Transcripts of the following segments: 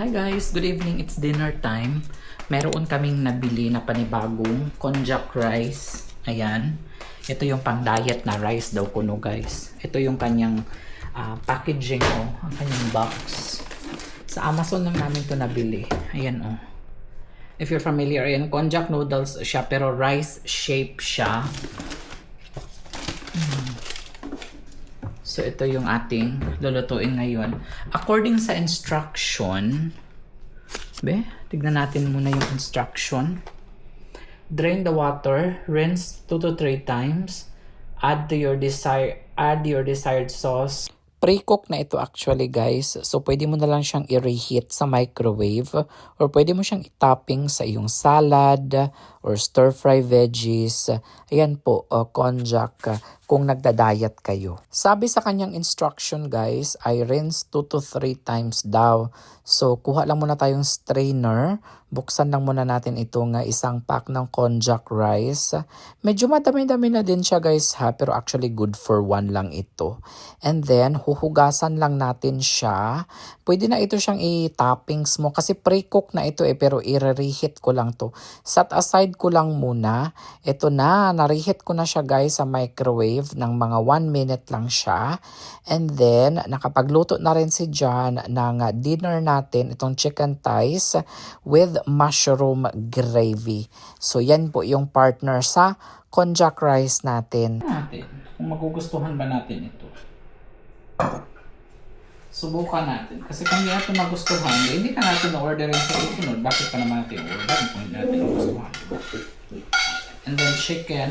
Hi guys, good evening. It's dinner time. Meron kaming nabili na panibagong konjac rice. Ayan. Ito yung pang-diet na rice daw kuno guys. Ito yung kanyang packaging ang kanyang box. Sa Amazon lang namin to nabili. Ayan If you're familiar, ayan, konjac noodles siya pero rice shape siya. So, ito yung ating lulutuin ngayon. According sa instruction, tignan natin muna yung instruction. Drain the water, rinse 2 to 3 times, add your desired sauce. Pre-cook na ito actually guys. So, pwede mo na lang siyang i-reheat sa microwave or pwede mo siyang i-topping sa iyong salad or stir-fry veggies. Ayan po, konjac kung nagda-diet kayo. Sabi sa kanyang instruction guys, ay rinse 2 to 3 times daw. So, kuha lang muna tayong strainer. Buksan lang muna natin itong isang pack ng konjac rice. Medyo madami-dami na din siya guys ha, pero actually good for one lang ito. And then, huhugasan lang natin siya. Pwede na ito siyang i-toppings mo kasi pre-cook na ito pero i-reheat ko lang to. Set aside ko lang muna. Ito na, na-reheat ko na siya guys sa microwave ng mga 1 minute lang siya. And then, nakapagluto na rin si John ng dinner natin, itong chicken thighs with mushroom gravy. So, yan po yung partner sa konjac rice natin. Kung magugustuhan ba natin ito. Subukan natin. Kasi kung hindi natin magustuhan, hindi ka natin na-orderin sa susunod. Bakit pa naman natin order kung hindi natin magustuhan? And then chicken.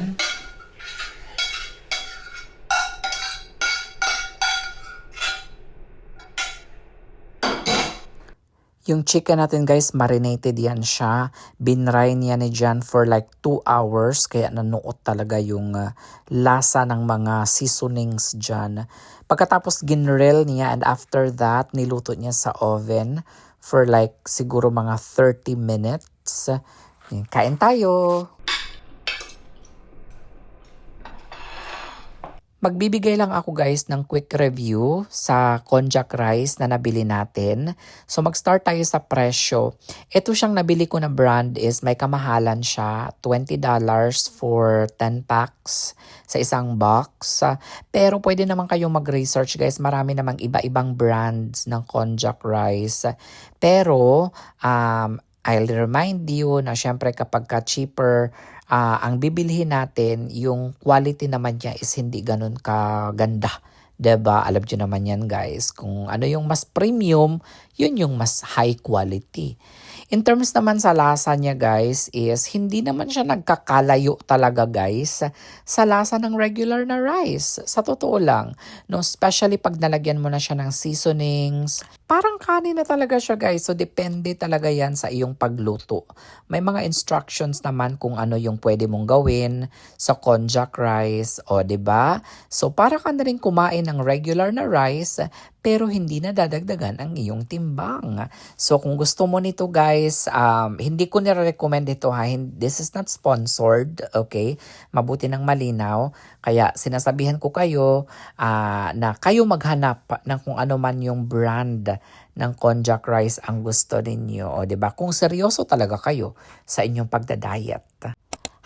Yung chicken natin guys, marinated yan siya. Binry niya ni John for like 2 hours. Kaya nanuot talaga yung lasa ng mga seasonings dyan. Pagkatapos ginrill niya and after that, niluto niya sa oven for like siguro mga 30 minutes. Kain tayo! Magbibigay lang ako guys ng quick review sa konjac rice na nabili natin. So mag-start tayo sa presyo. Ito siyang nabili ko na brand is may kamahalan siya. $20 for 10 packs sa isang box. Pero pwede naman kayong mag-research guys. Marami namang iba-ibang brands ng konjac rice. Pero I'll remind you na syempre kapag ka cheaper, ang bibilhin natin, yung quality naman niya is hindi ganun kaganda. 'Di ba? Alam niyo naman yan guys. Kung ano yung mas premium, yun yung mas high quality. In terms naman sa lasa niya guys is hindi naman siya nagkakalayo talaga guys sa lasa ng regular na rice. Sa totoo lang, no, especially pag nalagyan mo na siya ng seasonings, parang kanin na talaga siya guys. So depende talaga yan sa iyong pagluto. May mga instructions naman kung ano yung pwede mong gawin sa konjac rice, o 'di ba? So para ka na rin kumain ng regular na rice pero hindi na dadagdagan ang iyong timbang. So kung gusto mo nito guys, hindi ko nire-recommend ito ha. This is not sponsored, okay? Mabuti ng malinaw. Kaya sinasabihan ko kayo na kayo maghanap ng kung ano man yung brand ng konjac rice ang gusto ninyo. O 'di ba? Kung seryoso talaga kayo sa inyong pagda-diet.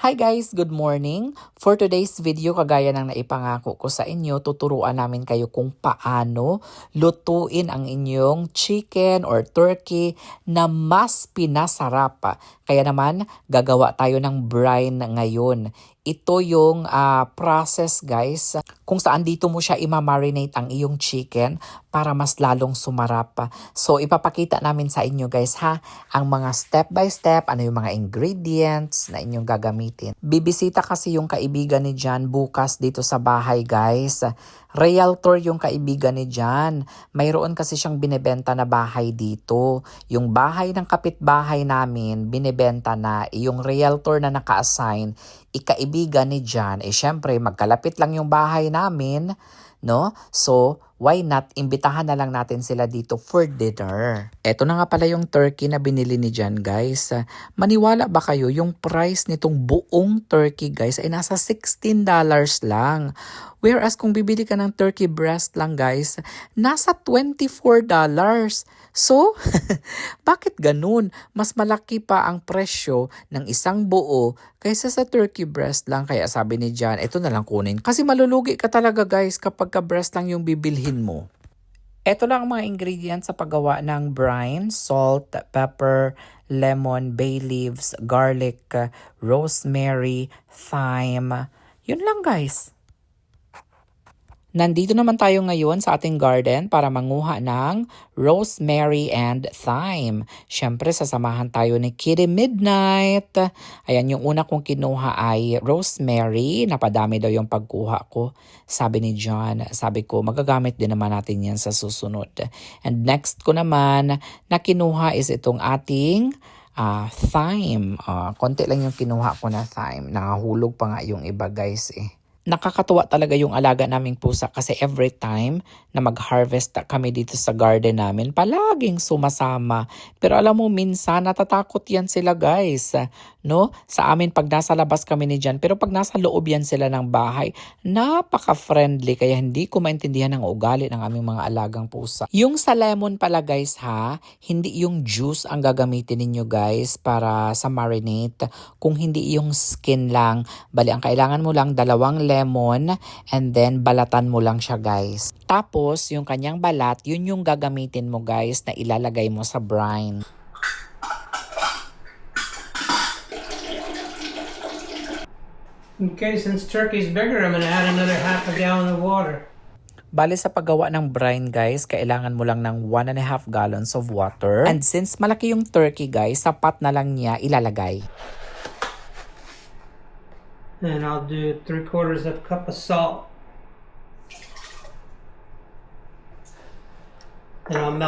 Hi guys! Good morning! For today's video, kagaya ng naipangako ko sa inyo, tuturuan namin kayo kung paano lutuin ang inyong chicken or turkey na mas pinasarap. Kaya naman, gagawa tayo ng brine ngayon. Ito yung process guys kung saan dito mo siya imamarinate ang iyong chicken para mas lalong sumarap. So ipapakita namin sa inyo guys ha, ang mga step by step, ano yung mga ingredients na inyong gagamitin. Bibisita kasi yung kaibigan ni John bukas dito sa bahay guys. Realtor yung kaibigan ni John. Mayroon kasi siyang binebenta na bahay dito. Yung bahay ng kapitbahay namin, binebenta na. Yung realtor na naka-assign, ikaibigan ni John. Syempre, magkalapit lang yung bahay namin, no? So, why not, imbitahan na lang natin sila dito for dinner. Eto na nga pala yung turkey na binili ni Jan, guys. Maniwala ba kayo, yung price nitong buong turkey, guys, ay nasa $16 lang. Whereas kung bibili ka ng turkey breast lang, guys, nasa $24. So, bakit ganun? Mas malaki pa ang presyo ng isang buo kaysa sa turkey breast lang. Kaya sabi ni Jan, ito na lang kunin. Kasi malulugi ka talaga, guys, kapag ka breast lang yung bibilhin mo. Ito lang ang mga ingredients sa paggawa ng brine: salt, pepper, lemon, bay leaves, garlic, rosemary, thyme. Yun lang, guys. Nandito naman tayo ngayon sa ating garden para manguha ng rosemary and thyme. Siyempre, sasamahan tayo ni Kitty Midnight. Ayan, yung una kong kinuha ay rosemary. Napadami daw yung pagkuha ko. Sabi ni John, sabi ko, magagamit din naman natin yan sa susunod. And next ko naman na kinuha is itong ating thyme. Konti lang yung kinuha ko na thyme. Nakahulog pa nga yung iba, guys eh. Nakakatuwa talaga yung alaga naming pusa kasi every time na mag-harvest kami dito sa garden namin, palaging sumasama. Pero alam mo, minsan natatakot yan sila, guys. No? Sa amin pag nasa labas kami ni Jan, pero pag nasa loob yan sila ng bahay, napaka-friendly. Kaya hindi ko maintindihan ang ugali ng aming mga alagang pusa. Yung sa lemon pala, guys, hindi yung juice ang gagamitin ninyo, guys, para sa marinate. Kung hindi yung skin lang, bali ang kailangan mo lang 2 lemon and then balatan mo lang siya, guys. Tapos yung kanyang balat, yun yung gagamitin mo, guys, na ilalagay mo sa brine. Okay, since turkey's bigger, I'm gonna add another half a gallon of water. Bale sa paggawa ng brine, guys, kailangan mo lang ng 1.5 gallons of water. And since malaki yung turkey, guys, sapat na lang niya ilalagay. And I'll do 3/4 cup of salt. And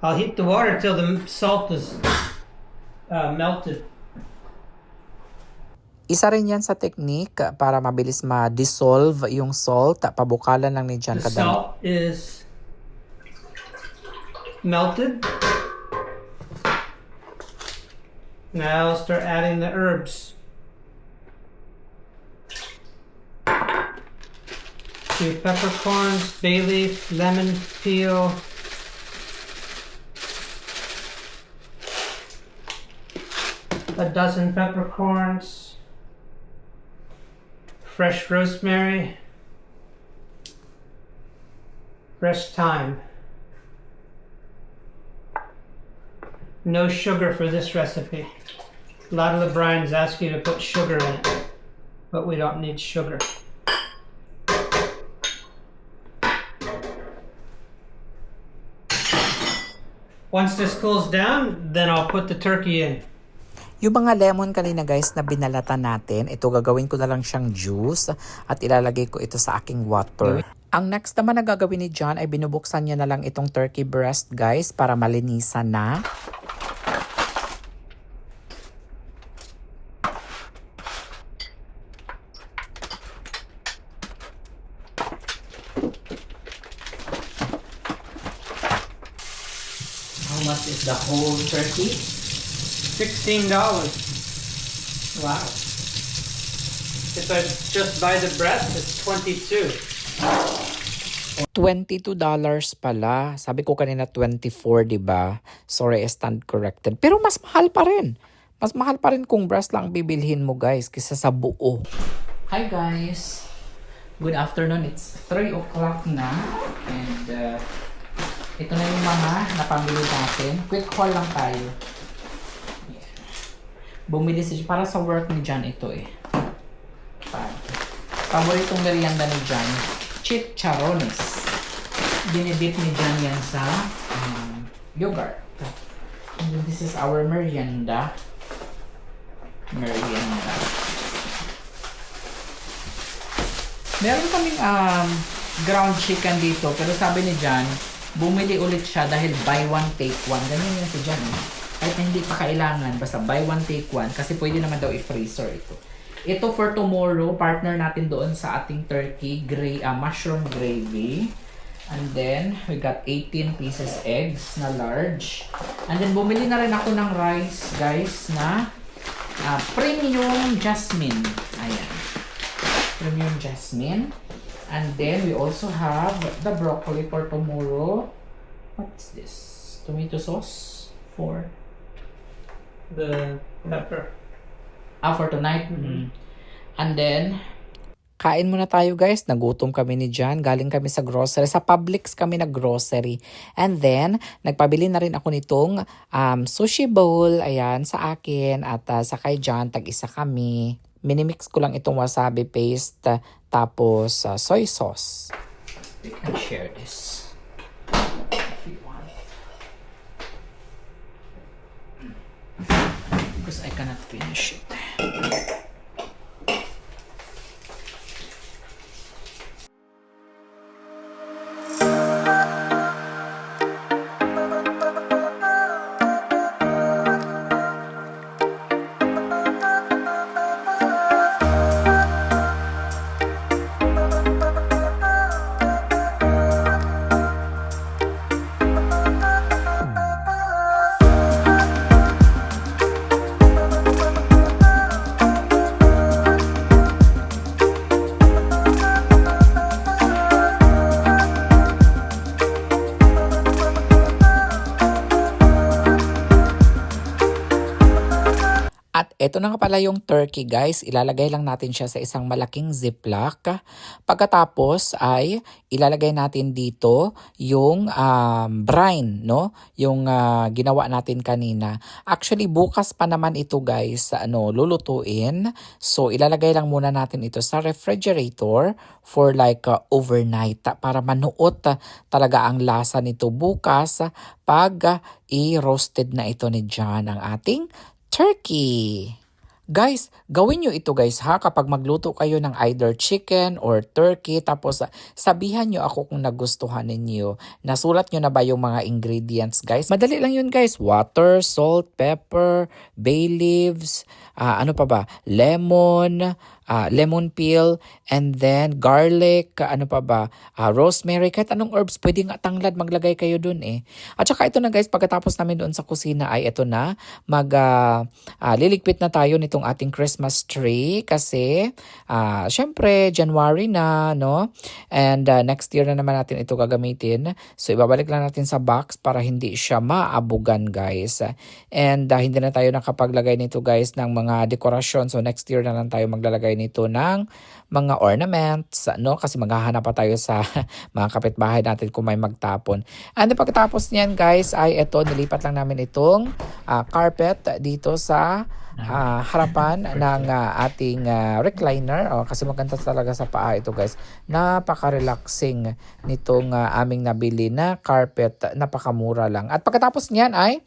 I'll heat the water till the salt is melted. Isa rin yan sa technique para mabilis ma-dissolve yung salt. Pabukalan lang ni Jan The kadali. salt is melted. Now I'll start adding the herbs. 2 peppercorns, bay leaf, lemon peel, a dozen peppercorns, fresh rosemary, fresh thyme. No sugar for this recipe. A lot of the brines ask you to put sugar in it, but we don't need sugar. Once this cools down, then I'll put the turkey in. Yung mga lemon kanina, guys, na binalatan natin, ito gagawin ko na lang siyang juice at ilalagay ko ito sa aking water. Ang next naman na gagawin ni John ay binubuksan niya na lang itong turkey breast, guys, para malinisan na. How much is the whole turkey? $16. Wow. If I just buy the breast, it's $22. $22 pala. Sabi ko kanina 24, di ba? Sorry, I stand corrected. Pero mas mahal pa rin. Mas mahal pa rin kung breast lang bibilhin mo, guys, kaysa sa buo. Hi, guys. Good afternoon. It's 3 o'clock na. And ito na yung mga napamili natin. Quick haul lang tayo. Bumili siya para sa work ni John ito eh. Paboritong merienda ni John, chicharones. Dinidip ni John yan sa yogurt. And this is our merienda. Meron kaming ground chicken dito, pero sabi ni John, bumili ulit siya dahil buy one take one. Ganyan yun si John. Kahit hindi pa kailangan, basta buy one take one kasi pwede naman daw i-freezer ito. Ito for tomorrow, partner natin doon sa ating turkey mushroom gravy. And then, we got 18 pieces eggs na large. And then, bumili na rin ako ng rice, guys, na premium jasmine. Ayan. Premium jasmine. And then, we also have the broccoli for tomorrow. What's this? Tomato sauce for The pepper. for tonight. And then, kain muna tayo guys. Nagutom kami ni John. Galing kami sa grocery. Sa Publix kami nag-grocery. And then, nagpabili na rin ako nitong sushi bowl. Ayan, sa akin. At sa kay John, tag-isa kami. Minimix ko lang itong wasabi paste. Tapos, soy sauce. We can share this. If you want. Because I cannot finish it. At eto na nga pala yung turkey guys, ilalagay lang natin siya sa isang malaking ziplock. Pagkatapos ay ilalagay natin dito yung brine, no? Yung ginawa natin kanina. Actually bukas pa naman ito guys, lulutuin. So ilalagay lang muna natin ito sa refrigerator for like overnight para manuot talaga ang lasa nito bukas pag i-roasted na ito ni John ang ating turkey. Guys, gawin nyo ito guys ha kapag magluto kayo ng either chicken or turkey tapos sabihan nyo ako kung nagustuhan ninyo. Nasulat nyo na ba yung mga ingredients guys? Madali lang yun guys. Water, salt, pepper, bay leaves, ano pa ba? Lemon, lemon peel, and then garlic, ano pa ba? Rosemary, kahit anong herbs, pwede nga tanglad, maglagay kayo dun eh. At saka ito na guys, pagkatapos namin doon sa kusina ay ito na, liligpit na tayo nitong ating Christmas tree kasi syempre January na, no? And next year na naman natin ito gagamitin. So ibabalik lang natin sa box para hindi siya maabugan guys. And hindi na tayo nakapaglagay nito guys ng mga dekorasyon. So next year na lang tayo maglalagay nito ng mga ornaments, no? Kasi maghahanap pa tayo sa mga kapitbahay natin kung may magtapon. And pagkatapos niyan guys ay ito, nilipat lang namin itong carpet dito sa harapan ng ating recliner. Kasi maganda talaga sa paa ito guys. Napaka-relaxing nitong aming nabili na carpet. Napakamura lang. At pagkatapos niyan ay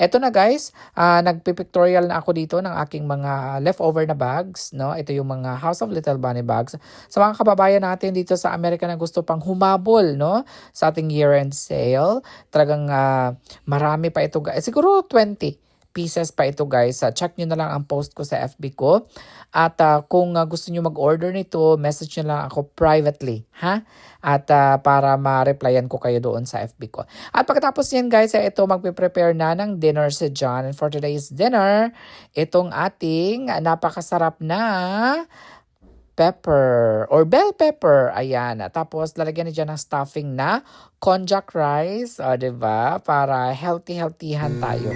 eto na guys, nagpipictorial na ako dito ng aking mga leftover na bags, no? Ito yung mga House of Little Bunny bags. Sa mga kababayan natin dito sa Amerika na gusto pang humabol, no? Sa ating year-end sale. Talagang marami pa ito guys. Siguro 20 pieces pa ito guys. Check nyo na lang ang post ko sa FB ko. At kung gusto nyo mag-order nito, message nyo lang ako privately, ha? At para ma-replyan ko kayo doon sa FB ko. At pagkatapos yan guys, ito magpe-prepare na ng dinner si John. And for today's dinner, itong ating napakasarap na pepper or bell pepper. Ayan. Tapos lalagyan niya ng stuffing na konjac rice. O, diba? Para healthy-healthyhan tayo.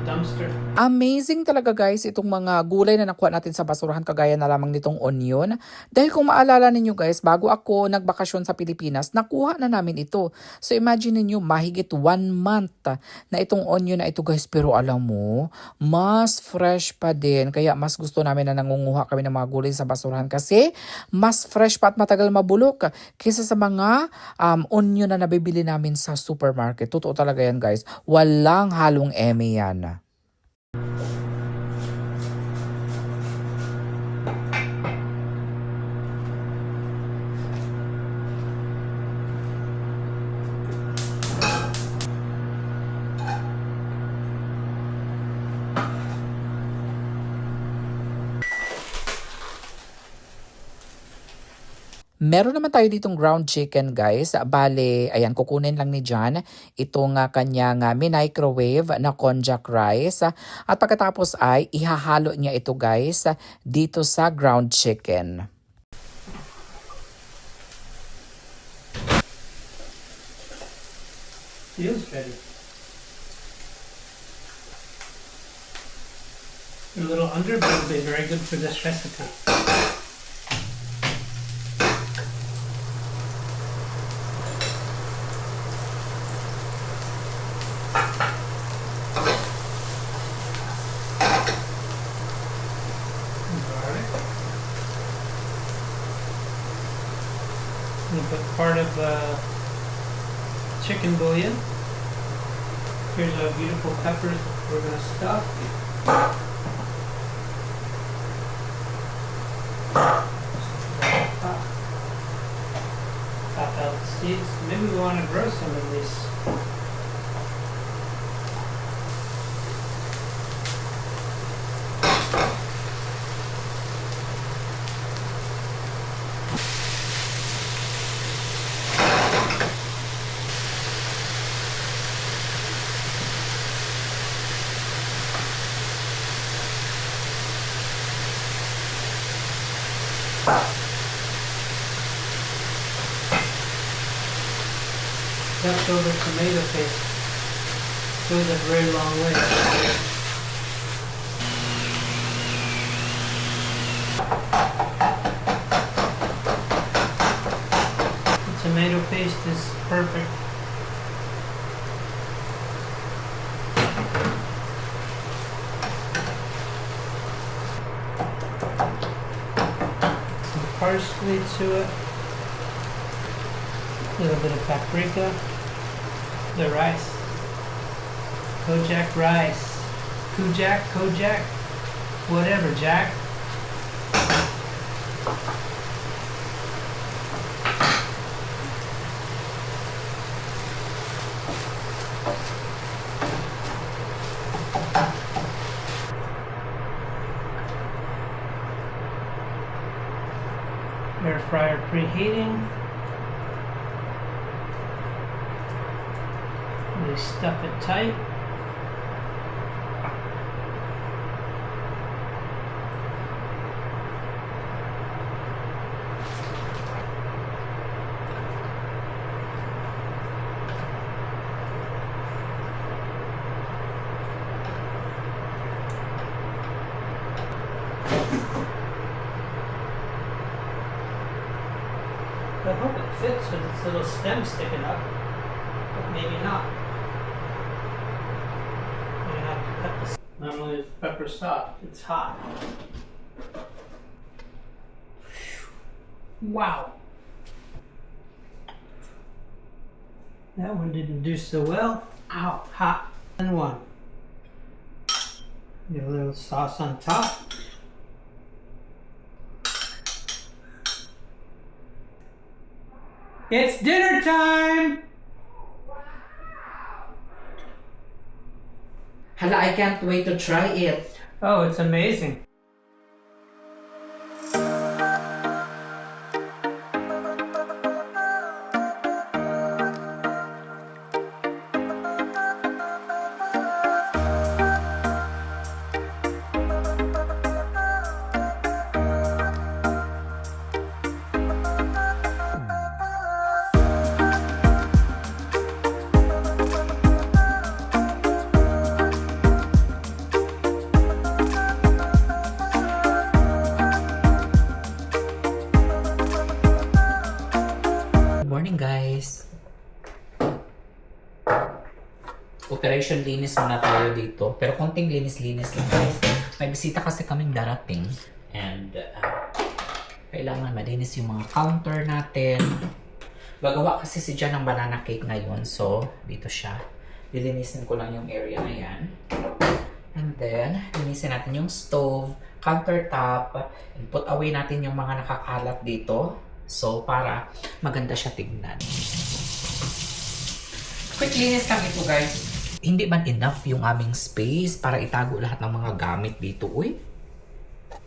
Dumpster. Amazing talaga guys itong mga gulay na nakuha natin sa basurahan kagaya na lamang nitong onion. Dahil kung maalala ninyo guys, bago ako nagbakasyon sa Pilipinas, nakuha na namin ito. So imagine niyo mahigit 1 month na itong onion na ito guys. Pero alam mo, mas fresh pa din. Kaya mas gusto namin na nangunguha kami ng mga gulay sa basurahan kasi mas fresh pa at matagal mabulok kaysa sa mga onion na nabibili namin sa supermarket. Totoo talaga yan guys. Walang halong eme yan. Meron naman tayo ditong ground chicken guys. Bale, ayan, kukunin lang ni John itong kanyang microwave na konjac rice. At pagkatapos ay ihahalo niya ito guys dito sa ground chicken. Feels ready. A little underbone will be very good for this recipe. Garlic. I'm going to put part of chicken bouillon. Here's our beautiful peppers we're going to stuff. Pop out the seeds. Maybe we want to grow some of these. Leftover tomato paste goes a very long way. The tomato paste is perfect. Some parsley to it. A little bit of paprika. The rice. Kojak rice. Kojak, whatever, Jack. Air fryer preheating. They stuff it tight. I hope it fits with its little stem sticking up, but maybe not. Normally it's pepper soft. It's hot. Wow. That one didn't do so well. Ow, hot. And one. Get a little sauce on top. It's dinner time! Hala, I can't wait to try it. Oh, it's amazing. Morning guys! Operation linis muna tayo dito. Pero konting linis-linis lang guys. May bisita kasi kaming darating. And kailangan malinis yung mga counter natin. Gagawa kasi si Jan ng banana cake ngayon. So, dito siya. Lilinisin ko lang yung area na yan. And then, linisin natin yung stove, countertop, and put away natin yung mga nakakalat dito. So, para maganda siya tignan. Quick linis lang ito, guys. Hindi man enough yung aming space para itago lahat ng mga gamit dito, uy.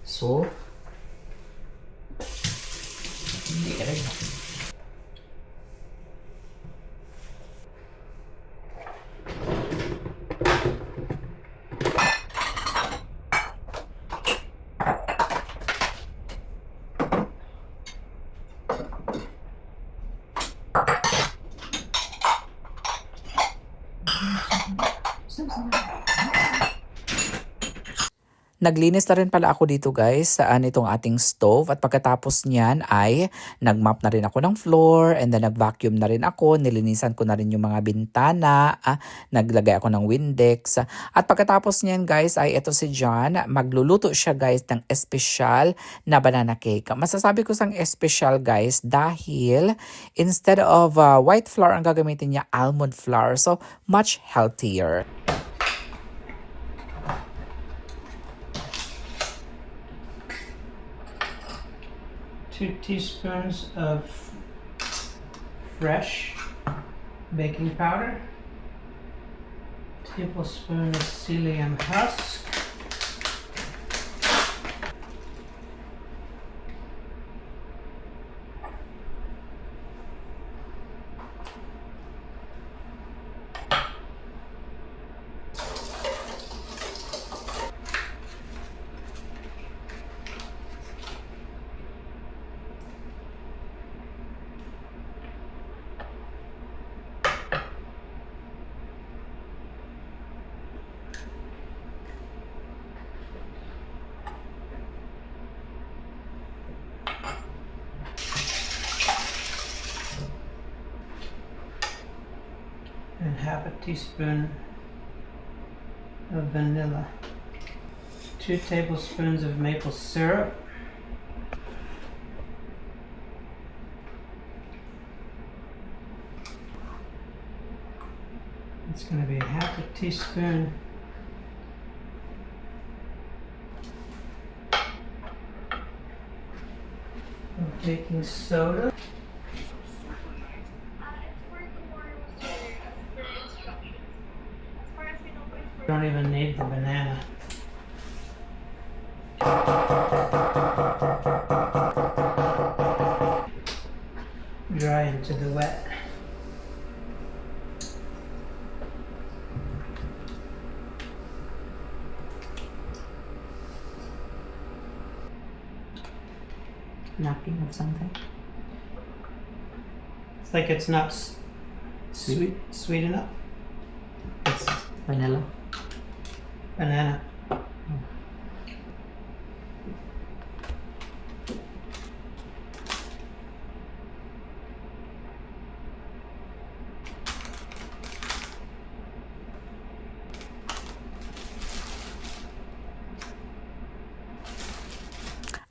So, Hindi ka rin. Naglinis na rin pala ako dito guys sa itong ating stove at pagkatapos niyan ay nagmop na rin ako ng floor and then nag-vacuum na rin ako, nilinisan ko na rin yung mga bintana, naglagay ako ng Windex at pagkatapos niyan guys ay ito si John, magluluto siya guys ng espesyal na banana cake. Masasabi ko sang espesyal guys dahil instead of white flour ang gagamitin niya, almond flour, so much healthier. 2 teaspoons of fresh baking powder, tablespoon of psyllium husk, and half a teaspoon of vanilla, 2 tablespoons of maple syrup, it's going to be half a teaspoon of baking soda. Don't even need the banana. Dry into the wet. Lacking of something? It's like it's not sweet enough. It's vanilla. Banana.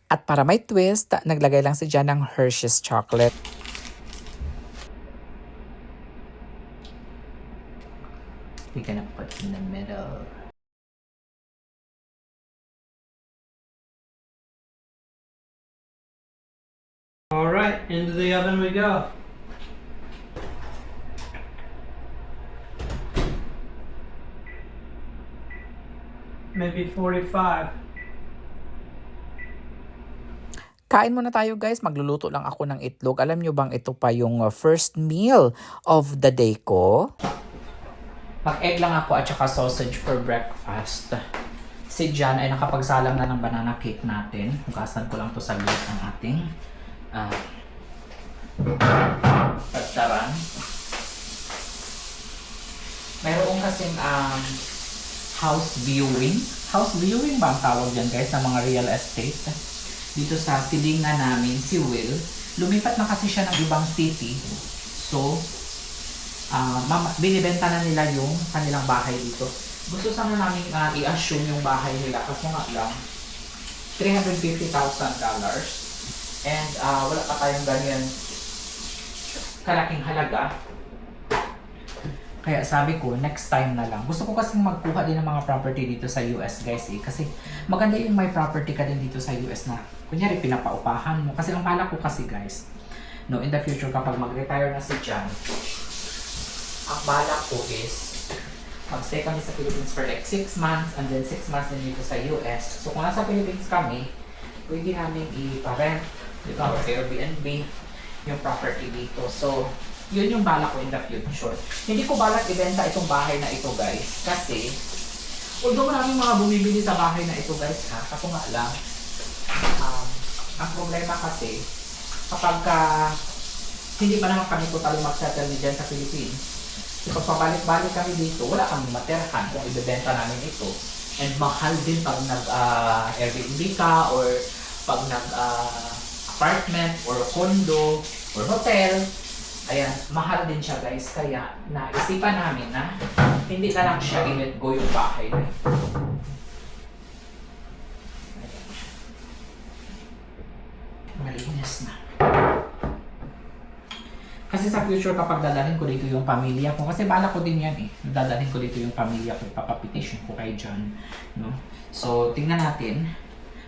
At para may twist, naglagay lang si Jan ng Hershey's chocolate. We're gonna put in the middle. All right, into the oven we go. Maybe 45. Kain muna tayo guys, magluluto lang ako ng itlog. Alam nyo bang ito pa yung first meal of the day ko? Mag-egg lang ako at saka sausage for breakfast. Si Jan ay nakapagsalang na ng banana cake natin. Hugasan ko lang to sa gilid ng ating pagtaran. Mayroon kasing house viewing. House viewing ba ang tawag dyan guys ng mga real estate? Dito sa silingan namin, si Will, lumipat na kasi siya ng ibang city. So, binibenta na nila yung kanilang bahay dito. Gusto sana namin i-assume yung bahay nila kasi nga lang $350,000. And wala pa tayong ganyan kalaking halaga. Kaya sabi ko, next time na lang. Gusto ko kasing magkuha din ng mga property dito sa US guys kasi maganda yung may property ka din dito sa US na kunyari pinapaupahan mo. Kasi ang balak ko kasi guys, no, in the future kapag mag-retire na si Jan, ang balak ko is mag-stay kami sa Philippines for like 6 months and then 6 months din dito sa US. So kung nasa Philippines kami, pwede namin i-parent Di ba? Airbnb, yung property dito. So, yun yung balak ko in the future. Hindi ko balak ibenta itong bahay na ito, guys. Kasi, although maraming mga bumibili sa bahay na ito, guys, ha? Kaso nga lang, ang problema kasi, kapag hindi pa naman kami totally mag-settle dyan sa Philippines, kapag pabalik-balik kami dito, wala kami materhan kung ibebenta namin ito. And mahal din pag nag-Airbnb ka or pag nag-apartment or condo or hotel. Ayan, mahal din siya, guys. Kaya naisipan namin na hindi na lang siya i-let go yung bahay na ito. Malinis na. Kasi sa future kapag dadalhin ko dito yung pamilya ko, kasi bala ko din yan eh. Dadalhin ko dito yung pamilya ko, ipapapitation ko kay John. No? So, tingnan natin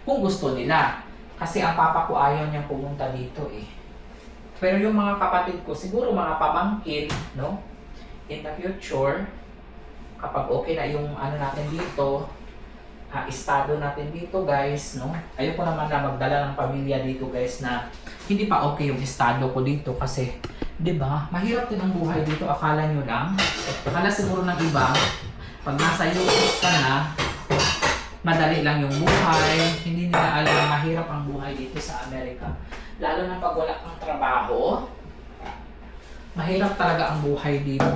kung gusto nila. Kasi ang papa ko ayaw niyang pumunta dito eh. Pero yung mga kapatid ko, siguro mga pamangkin, no? In the future, kapag okay na yung ano natin dito, estado natin dito, guys, no? Ayoko naman na magdala ng pamilya dito, guys, na hindi pa okay yung estado ko dito kasi, 'di ba? Mahirap din ang buhay dito, akala nyo lang. Akala siguro ng iba, pag nasa US ka na, madali lang yung buhay. Hindi nila alam na mahirap ang buhay dito sa Amerika. Lalo na pag wala kang trabaho, mahirap talaga ang buhay dito.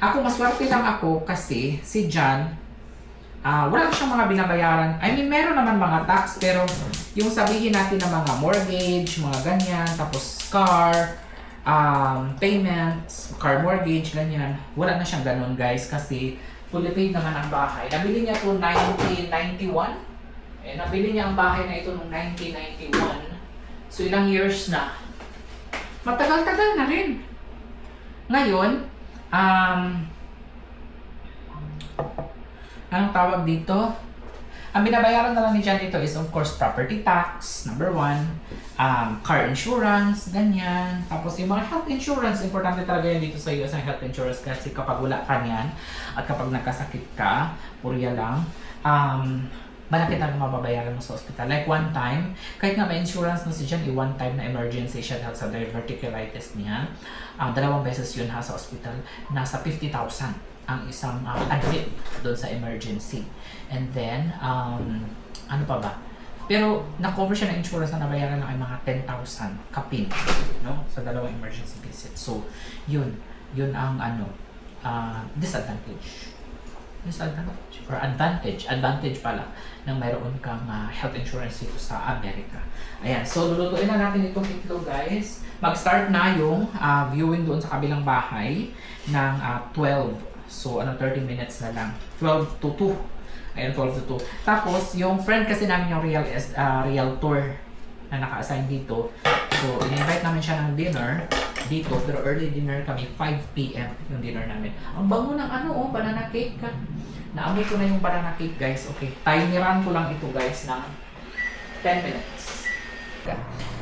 Ako, maswerte lang ako kasi si John, wala siyang mga binabayaran. I mean, meron naman mga tax, pero yung sabihin natin na mga mortgage, mga ganyan, tapos car, payments, car mortgage, ganyan, wala na siyang ganun, guys, kasi fully paid naman ang bahay. Nabili niya to 1991. Nabili niya ang bahay na ito noong 1991. So, ilang years na. Matagal-tagal na rin. Ngayon, anong tawag dito? Ang binabayaran na lang ni John dito is of course property tax, number 1, car insurance, ganyan. Tapos yung mga health insurance, importante talaga yan dito sa US ang health insurance kasi kapag wala ka niyan at kapag nagkasakit ka, purya lang, malaki talaga mababayaran mo sa ospital. Like one time, kahit nga may insurance na si John, one time na emergency siya dahil sa diverticulitis niya, 2 beses yun sa ospital, nasa 50,000 ang isang admit doon sa emergency. And then, ano pa ba? Pero, na-cover siya ng insurance na nabayaran lang ay mga 10,000 kapin, no? Sa 2 emergency visit. So, yun ang disadvantage or advantage pala nang mayroon kang health insurance dito sa Amerika. Ayan, so lulutuin na natin itong itlog, guys. Mag-start na yung viewing doon sa kabilang bahay ng 12. So, 30 minutes na lang. 12 to 2. Ayan, 12 to 2. Tapos, yung friend kasi namin yung realtor na naka-assign dito. So, in-invite namin siya ng dinner dito, pero early dinner kami, 5 p.m. yung dinner namin. Ang bango ng banana cake ka. Naamoy ko na yung banana cake, guys. Okay, timeran ko lang ito, guys, ng 10 minutes.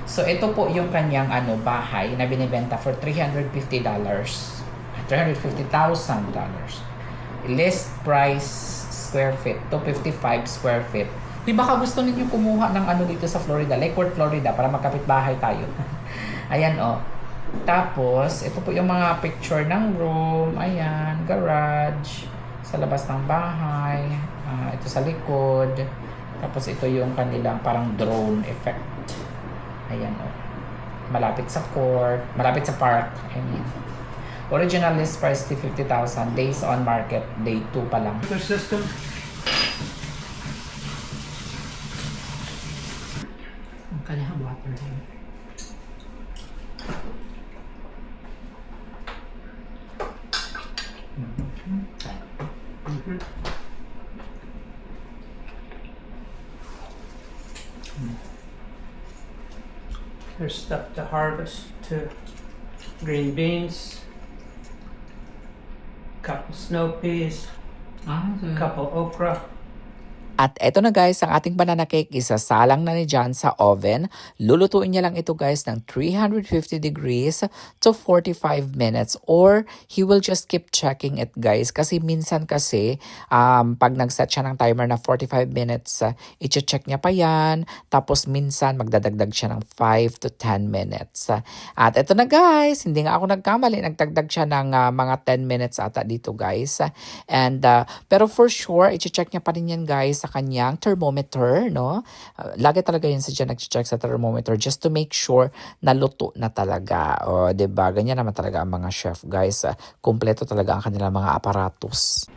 So, ito po yung kanyang bahay na binibenta for $350. $350,000. List price square feet, 255 square feet. Di baka gusto ninyo kumuha ng dito sa Florida, Lake Worth, Florida, para magkapit bahay tayo. Ayan, Tapos, ito po yung mga picture ng room. Ayan, garage. Sa labas ng bahay. Ito sa likod. Tapos, ito yung kanilang parang drone effect. Ayan, malapit sa court. Malapit sa park. I mean. Original list price $50,000. Days on market, day 2 pa lang. The system. Ang kanyang water here. There's stuff to harvest too. Green beans, couple snow peas, So, couple okra. At eto na guys, ang ating banana cake isasalang na ni John sa oven. Lulutuin niya lang ito guys ng 350 degrees to 45 minutes or he will just keep checking it guys. Kasi minsan kasi pag nag-set siya ng timer na 45 minutes, i-check niya pa yan. Tapos minsan magdadagdag siya ng 5 to 10 minutes. At eto na guys, hindi nga ako nagkamali. Nagdagdag siya ng mga 10 minutes ata dito guys. And pero for sure, i-check niya pa rin yan guys sa kanyang thermometer, no? Lagi talaga yun sa dyan nag-check sa thermometer just to make sure na luto na talaga. O, diba? Ganyan naman talaga ang mga chef, guys. Kompleto talaga ang kanilang mga aparatus.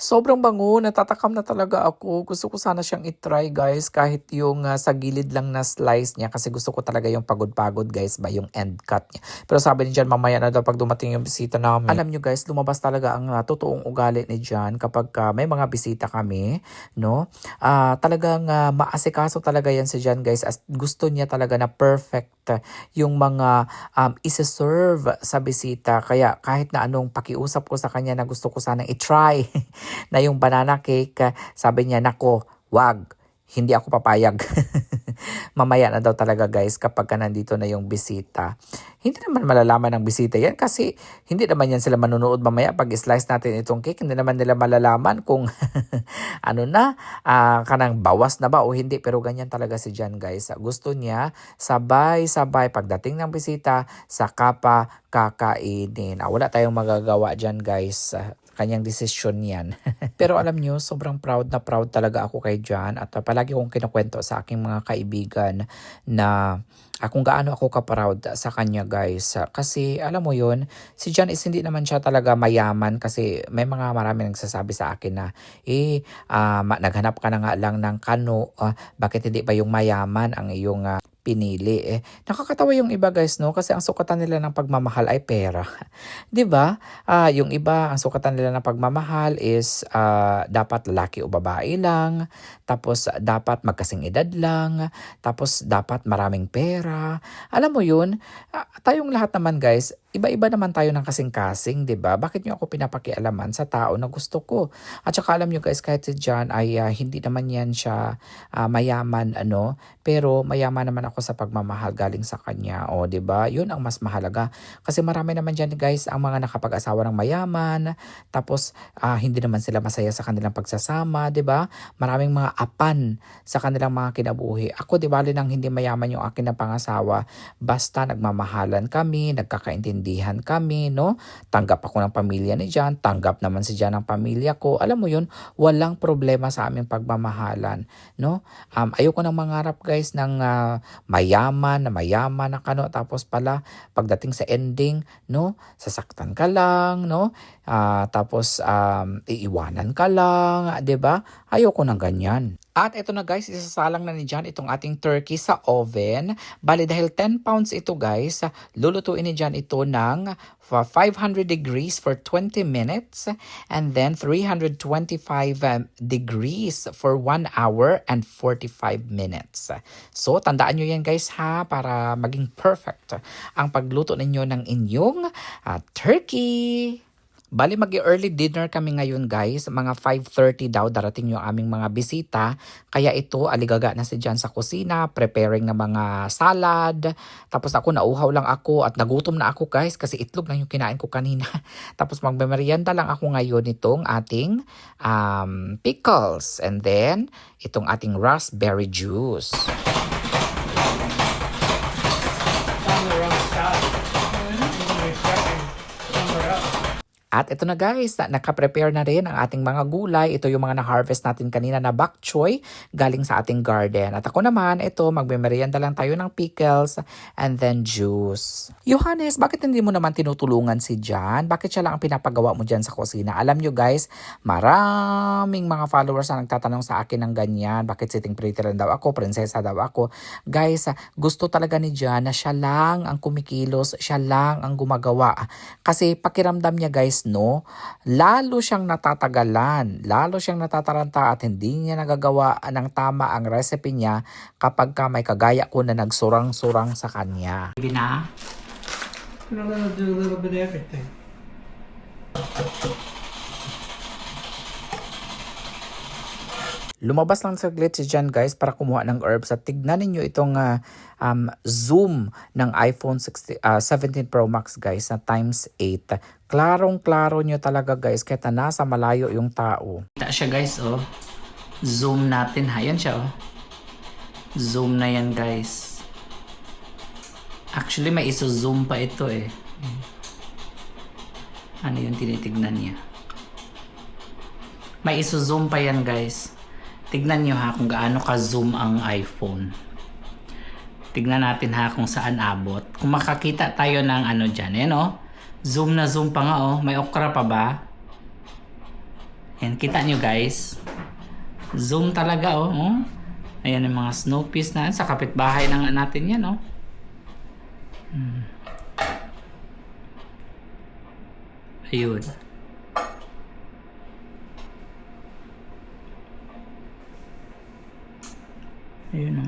Sobrang bango, natatakam na talaga ako. Gusto ko sana siyang i-try guys kahit yung sa gilid lang na slice niya kasi gusto ko talaga yung pagod-pagod guys ba yung end cut niya. Pero sabi ni Jan mamaya na daw pag dumating yung bisita namin. Alam nyo guys, lumabas talaga ang totoong ugali ni Jan kapag may mga bisita kami, no? Talagang maasikaso talaga yan si Jan guys as gusto niya talaga na perfect yung mga isa-serve sa bisita. Kaya kahit na anong pakiusap ko sa kanya na gusto ko sanang i-try na yung banana cake, sabi niya, nako, wag, hindi ako papayag. Mamaya na daw talaga guys kapag nandito na yung bisita. Hindi naman malalaman ng bisita yan kasi hindi naman yan sila manunood mamaya pag slice natin itong cake. Hindi naman nila malalaman kung ano na, kanang bawas na ba o hindi. Pero ganyan talaga si Jan guys. Gusto niya sabay-sabay pagdating ng bisita sa kapa kakainin. Wala tayong magagawa dyan guys. Kanyang desisyon yan. Pero alam nyo, sobrang proud na proud talaga ako kay Jan at palagi kong kinukwento sa aking mga kaibigan na kung gaano ako ka-proud sa kanya guys. Kasi alam mo yun, si Jan is hindi naman siya talaga mayaman kasi may mga marami nagsasabi sa akin na naghanap ka na nga lang ng kano, bakit hindi ba yung mayaman ang iyong pinili. Nakakatawa yung iba guys no kasi ang sukatan nila ng pagmamahal ay pera. 'Di ba? Yung iba ang sukatan nila ng pagmamahal is dapat lalaki o babae lang, tapos dapat magkasing edad lang, tapos dapat maraming pera. Alam mo yun, tayong lahat naman guys, iba-iba naman tayo ng kasing-kasing, 'di ba? Bakit niyo ako pinapakialaman sa tao na gusto ko? At saka alam niyo guys, kahit si John ay hindi naman yan siya mayaman pero mayaman naman ako sa pagmamahal galing sa kanya. O 'di ba? 'Yun ang mas mahalaga. Kasi marami naman diyan guys ang mga nakapag-asawa ng mayaman, tapos hindi naman sila masaya sa kanilang pagsasama, 'di ba? Maraming mga apan sa kanilang mga kinabuhi. Ako 'di ba nang hindi mayaman yung akin na pangasawa, basta nagmamahalan kami, nagkakaintindihan kami, no? Tanggap ako ng pamilya ni Jan, tanggap naman si Jan ng pamilya ko. Alam mo 'yun, walang problema sa aming pagmamahalan, no? Ayoko nang mangarap guys ng mayaman na kano tapos pala pagdating sa ending, no? Sasaktan ka lang, no? Tapos iiwanan ka lang, 'di ba? Ayoko ng ganyan. At ito na guys, isasalang na ni Jan itong ating turkey sa oven. Bali dahil 10 pounds ito guys, lulutuin ni Jan ito ng 500 degrees for 20 minutes and then 325 degrees for 1 hour and 45 minutes. So tandaan nyo yan guys ha para maging perfect ang pagluto ninyo ng inyong turkey. Bali mag-early dinner kami ngayon guys, mga 5:30 daw darating yung aming mga bisita. Kaya ito, aligaga na si Jan sa kusina, preparing ng mga salad. Tapos ako nauhaw lang ako at nagutom na ako guys kasi itlog lang yung kinain ko kanina. Tapos magmemerienda lang ako ngayon itong ating pickles and then itong ating raspberry juice. On the wrong side. I'm gonna be checking somewhere else. At ito na guys, nakaprepare na rin ang ating mga gulay. Ito yung mga na-harvest natin kanina na bok choy galing sa ating garden. At ako naman, ito, magme-merienda lang tayo ng pickles and then juice. Johannes, bakit hindi mo naman tinutulungan si Jan? Bakit siya lang ang pinapagawa mo dyan sa kusina? Alam nyo guys, maraming mga followers na nagtatanong sa akin ng ganyan. Bakit sitting pretty lang daw ako? Prinsesa daw ako? Guys, gusto talaga ni Jan na siya lang ang kumikilos, siya lang ang gumagawa. Kasi pakiramdam niya guys, no, lalo siyang natatagalan, lalo siyang natataranta at hindi niya nagagawa ng tama ang recipe niya kapag may kagaya ko na nagsurang-surang sa kanya. Baby na? Gonna do a little bit of everything. Lumabas lang saglit si Jan guys para kumuha ng herbs at tignan ninyo itong zoom ng iPhone 17 Pro Max guys na ×8. Klarong-klaro nyo talaga guys kahit na nasa malayo yung tao. Kita siya guys oh. Zoom natin. Ayan siya oh. Zoom na yan guys. Actually may iso-zoom pa ito eh. Ano yung tinitignan niya? May iso-zoom pa yan guys. Tignan nyo ha kung gaano ka-zoom ang iPhone. Tignan natin ha kung saan abot. Kung makakita tayo ng ano dyan. Ayan o. Zoom na zoom pa nga o. May okra pa ba? Ayan. Kita nyo guys. Zoom talaga o. Ayan yung mga snow peas na. Sa kapitbahay na natin yan o. Ayun. Ayun o.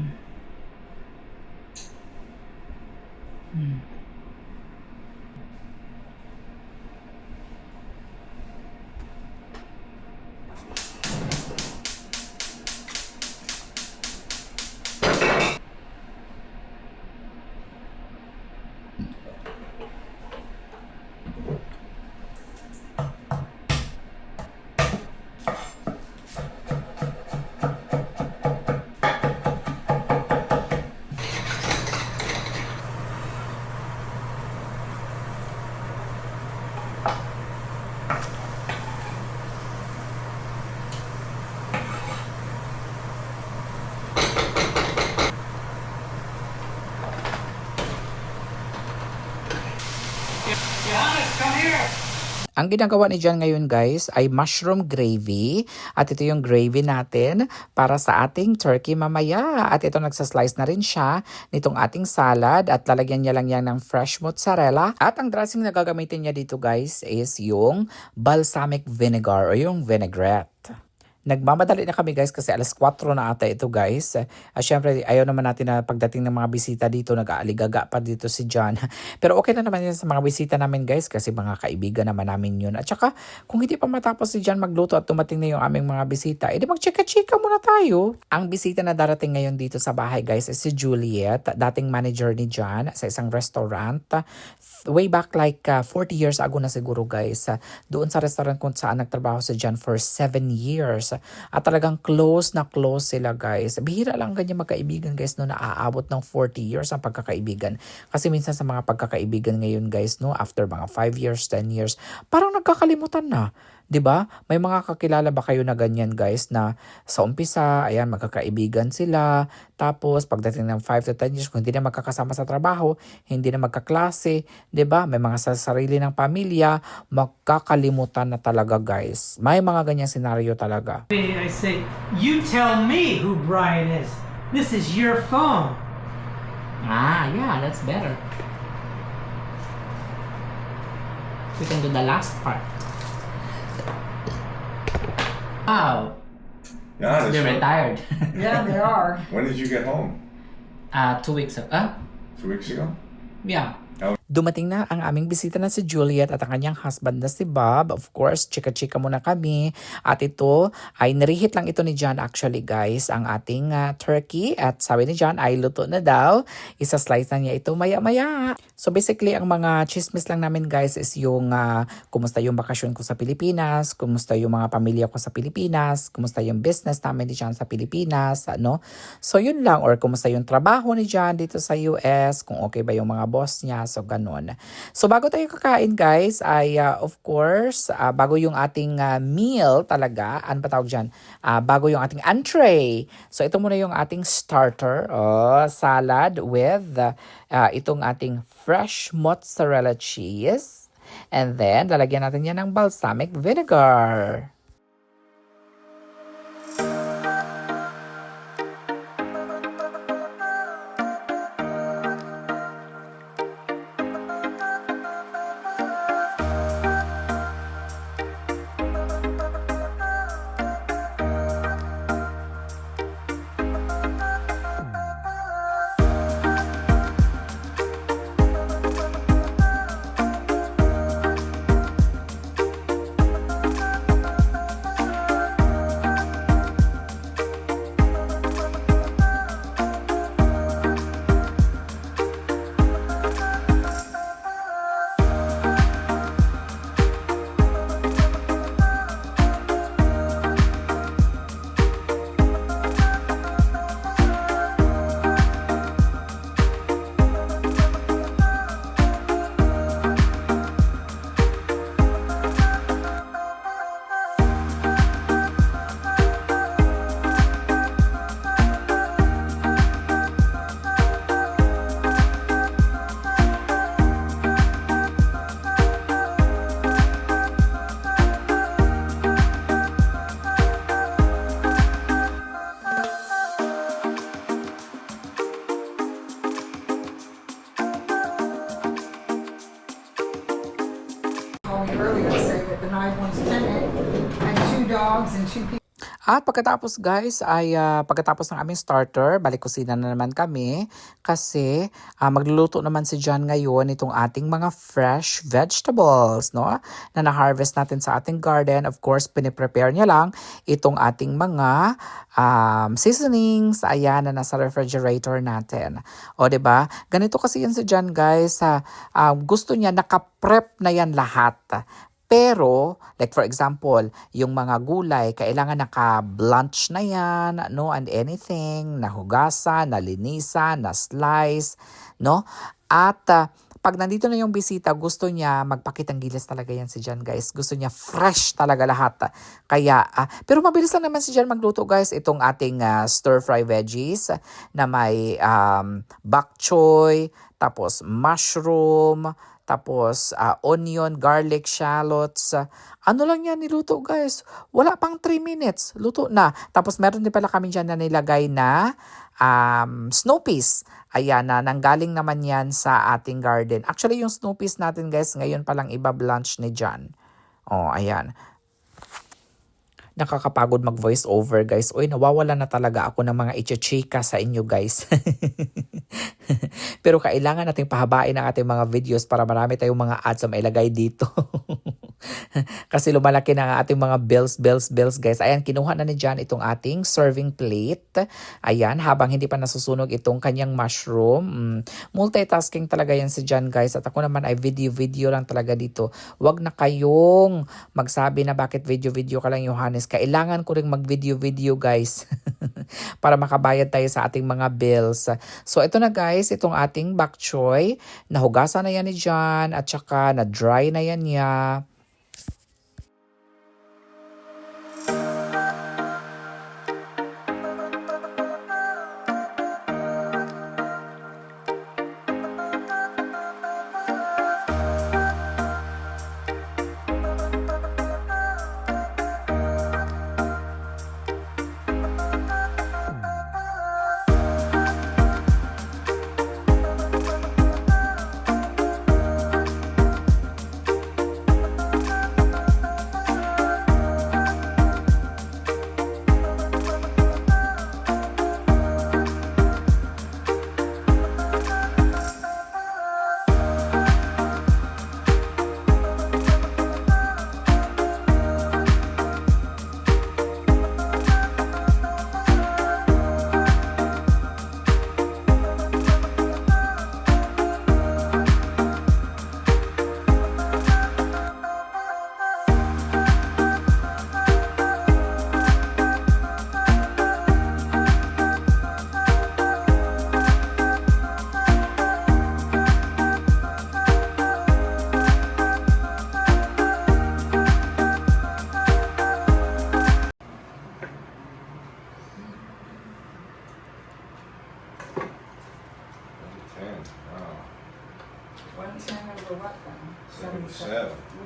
Johannes, come here! Ang ginagawa ni Jan ngayon guys ay mushroom gravy at ito yung gravy natin para sa ating turkey mamaya. At ito nagsaslice na rin siya nitong ating salad at lalagyan niya lang yan ng fresh mozzarella. At ang dressing na gagamitin niya dito guys is yung balsamic vinegar o yung vinaigrette. Nagmamadali na kami guys kasi alas 4 na ata ito guys. Syempre ayaw naman natin na pagdating ng mga bisita dito nag-aaligaga pa dito si John. Pero okay na naman yan sa mga bisita namin guys kasi mga kaibigan naman namin yun. At saka kung hindi pa matapos si John magluto at tumating na yung aming mga bisita, edi mag-chika-chika muna tayo. Ang bisita na darating ngayon dito sa bahay guys is si Juliet, dating manager ni John sa isang restaurant. Way back like 40 years ago na siguro guys. Doon sa restaurant kung saan nagtrabaho si John for 7 years. At talagang close na close sila guys. Bihira lang ganyan magkaibigan guys no na aabot ng 40 years ang pagkakaibigan. Kasi minsan sa mga pagkakaibigan ngayon guys no after mga 5 years, 10 years, parang nagkakalimutan na. 'Di ba? May mga kakilala ba kayo na ganyan guys na sa umpisa, ayan magkakaibigan sila. Tapos pagdating ng 5 to 10 years kung hindi na magkakasama sa trabaho, hindi na magkaklase, 'di ba? May mga sa sarili ng pamilya, magkakalimutan na talaga guys. May mga ganyang senaryo talaga. I say, you tell me who Brian is. This is your phone. Yeah, that's better. We can do the last part. Wow. Yeah, They're retired. Yeah, they are. when did you get home? 2 weeks ago. 2 weeks ago? Yeah. Dumating na ang aming bisita na si Juliet at ang kanyang husband na si Bob. Of course, chika-chika muna kami. At ito ay nirihit lang ito ni John actually guys, ang ating turkey. At sabi ni John ay luto na daw. Isa-slice na niya ito maya-maya. So basically, ang mga chismis lang namin guys is yung kumusta yung bakasyon ko sa Pilipinas, kumusta yung mga pamilya ko sa Pilipinas, kumusta yung business namin ni John sa Pilipinas, ano. So yun lang, or kumusta yung trabaho ni John dito sa US, kung okay ba yung mga boss niya, so ganun. So bago tayo kakain guys, ay of course, bago yung ating meal talaga, ano ba tawag dyan? Bago yung ating entree. So ito muna yung ating starter, salad with itong ating fresh mozzarella cheese. And then, lalagyan natin yan ng balsamic vinegar. called me earlier to say that the night one's tenant and 2 dogs and 2 people. At pagkatapos guys ay pagkatapos ng aming starter, balik kusina na naman kami kasi magluluto naman si John ngayon itong ating mga fresh vegetables, no? Na na-harvest natin sa ating garden. Of course, piniprepare niya lang itong ating mga seasonings, ayan, na nasa refrigerator natin. O, 'di ba? Ganito kasi yan si John guys, gusto niya naka-prep na yan lahat. Pero, like for example, yung mga gulay, kailangan naka-blanch na yan, no? And anything, nahugasan, nalinisan, na-slice, no? At pag nandito na yung bisita, gusto niya magpakitang gilas talaga yan si John, guys. Gusto niya fresh talaga lahat. Kaya, pero mabilis lang naman si John magluto, guys. Itong ating stir-fry veggies na may bok choy, tapos mushroom, tapos onion, garlic, shallots. Ano lang yan niluto guys. Wala pang 3 minutes. Luto na. Tapos meron din pala kami dyan na nilagay na snow peas. Ayan na. Nanggaling naman yan sa ating garden. Actually yung snow peas natin guys, ngayon palang iba-blanch ni John. Oh, ayan. Nakakapagod mag-voice over guys. Uy, nawawala na talaga ako ng mga ichichika sa inyo guys. Pero kailangan nating pahabain ang ating mga videos para marami tayong mga ads na mailagay dito. Kasi lumalaki na ang ating mga bills guys. Ayan, kinuha na ni John itong ating serving plate. Ayan, habang hindi pa nasusunog itong kanyang mushroom. Multitasking talaga yan si John guys. At ako naman ay video lang talaga dito. Wag na kayong magsabi na bakit video ka lang Johannes. Kailangan ko rin mag-video guys. Para makabayad tayo sa ating mga bills. So ito na guys, itong ating bok choy. Nahugasan na yan ni John at saka na-dry na yan niya.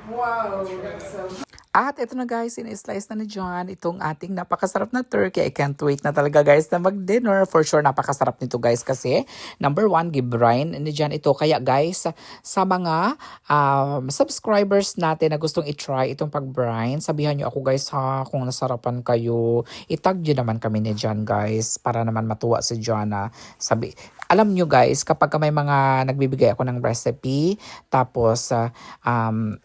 Wow, that's so. At ito na guys, in-slice na ni John itong ating napakasarap na turkey. I can't wait na talaga guys na mag-dinner. For sure, napakasarap nito guys kasi number 1, gibrine ni John ito. Kaya guys, sa mga subscribers natin na gustong i-try itong pag-brine, sabihan nyo ako guys ha, kung nasarapan kayo. Itag nyo naman kami ni John guys para naman matuwa si John na alam nyo guys, kapag may mga nagbibigay ako ng recipe, tapos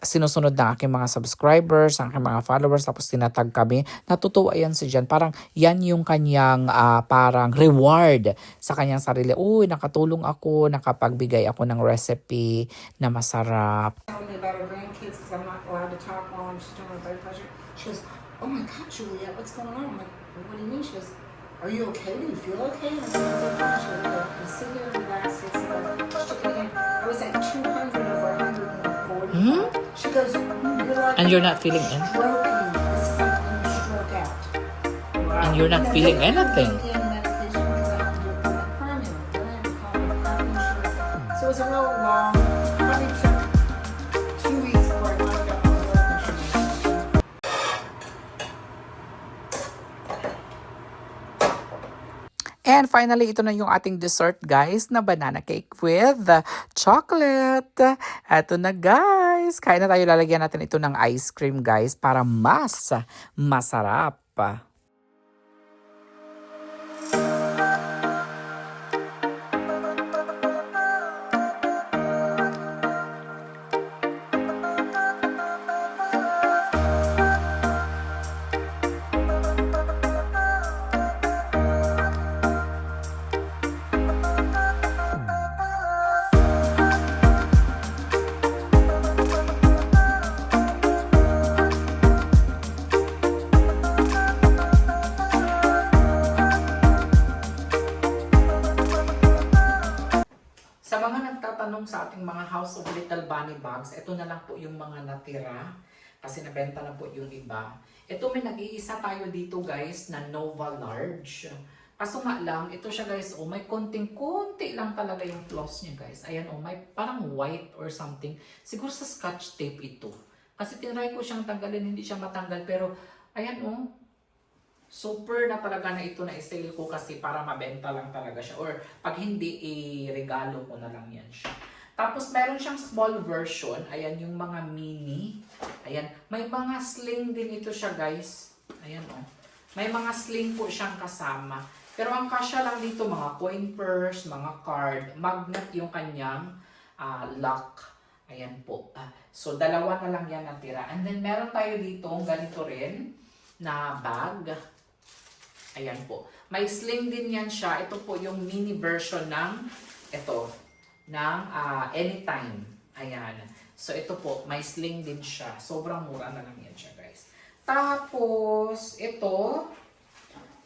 sinusunod ng aking mga subscribers, ang aking mga followers, tapos tinatag kami, natutuwa yan si John. Parang yan yung kanyang parang reward sa kanyang sarili. Uy, nakatulong ako, nakapagbigay ako ng recipe na masarap. Telling me about her grandkids because I'm not allowed to talk while I'm still on blood pressure. She goes, "Oh my God, Juliet, what's going on?" I'm like, "What do you mean?" She goes, "Are you okay? Do you feel okay?" And I'm like, "Oh, she goes, "You sit here and relax." It's she took it again. I was at 200 over 140. She goes, "You're like And you're not feeling anything? stroking. This is like when you stroke out." And you're not feeling anything? So it was a real long, probably took 2 weeks before I finally got my blood pressure. And finally, ito na yung ating dessert, guys, na banana cake with chocolate. Ito na, guys. Kain na tayo. Lalagyan natin ito ng ice cream, guys, para mas masarap. Sa mga nagtatanong sa ating mga House of Little Bunny bags, ito na lang po yung mga natira kasi nabenta na po yung iba. Ito may nag-iisa tayo dito, guys, na Nova Large. Kaso nga lang, ito siya, guys, oh, may konting-konti lang talaga yung flaws niya, guys. Ayan, oh, may parang white or something. Siguro sa scotch tape ito. Kasi tinry ko siyang tanggalin, hindi siya matanggal. Pero, ayan, oh, super na talaga na ito na i-sale ko kasi para mabenta lang talaga siya. Or pag hindi, i-regalo ko na lang yan siya. Tapos meron siyang small version. Ayan yung mga mini. Ayan. May mga sling din ito siya, guys. Ayan oh. May mga sling po siyang kasama. Pero ang kasya lang dito, mga coin purse, mga card, magnet yung kanyang lock. Ayan po. So dalawa na lang yan natira. And then meron tayo dito ganito rin na bag. Ayan po. May sling din yan siya. Ito po yung mini version ng Anytime. Ayan. So ito po, may sling din siya. Sobrang mura na lang yan siya, guys. Tapos, ito,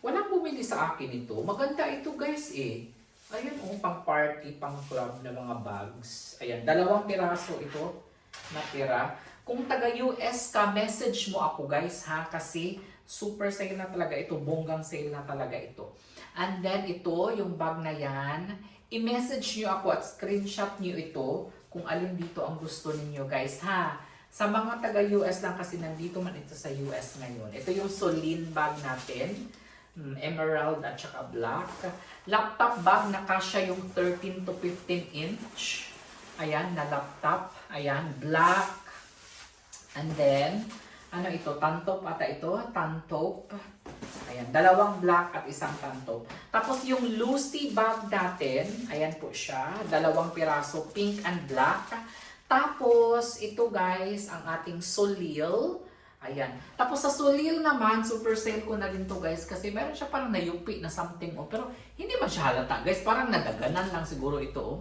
walang bumili sa akin ito. Maganda ito, guys, eh. Ayan, oh, pang party, pang club na mga bags. Ayan, 2 piraso ito natira. Kung taga-US ka, message mo ako, guys, ha? Kasi super sale na talaga ito. Bonggang sale na talaga ito. And then, ito, yung bag na yan. I-message nyo ako at screenshot nyo ito kung alin dito ang gusto ninyo, guys, ha? Sa mga taga-US lang kasi nandito man ito sa US ngayon. Ito yung Celine bag natin. Emerald at saka black. Laptop bag na kasya yung 13 to 15 inch. Ayan, na laptop. Ayan, black. And then, ano ito? Tantop ata ito. Tantop. Ayan, 2 black at 1 tantop. Tapos yung Lucy bag natin, ayan po siya. 2 piraso, pink and black. Tapos, ito guys, ang ating Solil. Ayan. Tapos sa Solil naman, super sale ko na din to guys. Kasi meron siya parang nayupi na something. Oh, pero hindi man siya halata guys. Parang nadaganan lang siguro ito. Oh.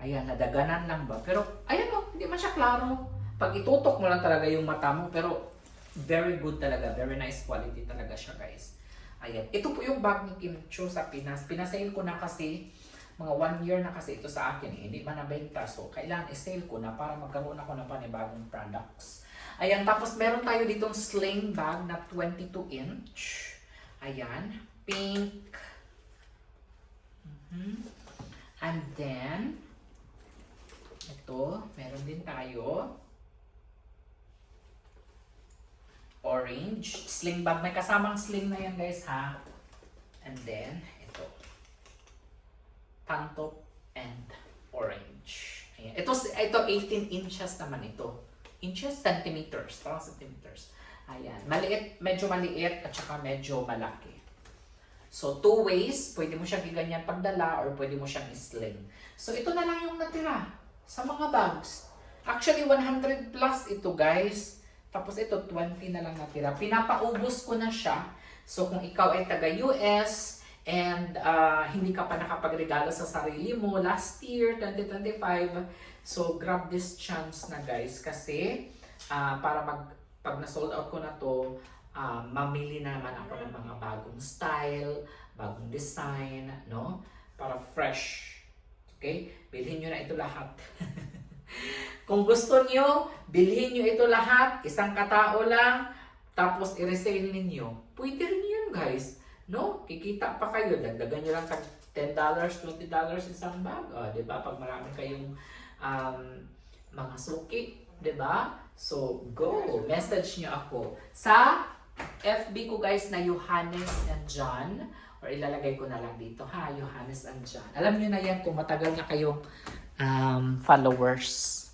Ayan, nadaganan lang ba? Pero, ayan oh, hindi man siya klaro. Pag itutok mo lang talaga yung mata mo. Pero, very good talaga. Very nice quality talaga siya guys. Ayan. Ito po yung bag ni Kim Cho sa Pinas. Pinasale ko na kasi mga 1 year na kasi ito sa akin. Hindi man nabenta. So, kailangan i-sale ko na para magkaroon ako ng panibagong products. Ayan. Tapos, meron tayo ditong sling bag na 22 inch. Ayan. Pink. And then, ito. Meron din tayo. Orange. Sling bag. May kasamang sling na yan guys ha. And then, ito. Tantop and orange. Ayan. Ito 18 inches naman ito. Inches? Centimeters. Parang centimeters. Ayan. Maliit, medyo maliit at saka medyo malaki. So, 2 ways. Pwede mo siyang giganyan pagdala or pwede mo siyang isling. So, ito na lang yung natira sa mga bags. Actually, 100 plus ito guys. Tapos ito, 20 na lang natira. Pinapaubos ko na siya. So, kung ikaw ay taga-US and hindi ka pa nakapagregalo sa sarili mo last year, 2025, so grab this chance na guys. Kasi, para pag na-sold out ko na to, mamili na naman ako ng mga bagong style, bagong design, no? Para fresh. Okay? Bilhin nyo na ito lahat. Kung gusto nyo, bilhin nyo ito lahat, isang katao lang, tapos i-resale ninyo. Pwede rin yun guys. No? Kikita pa kayo. Dagdagan nyo lang tag $10, $20 isang bag. O, diba? Pag marami kayong mga suki, diba? So, go! Message nyo ako sa FB ko guys na Johannes and John. Or ilalagay ko na lang dito ha, Johannes and John. Alam niyo na yan kung matagal na kayong followers.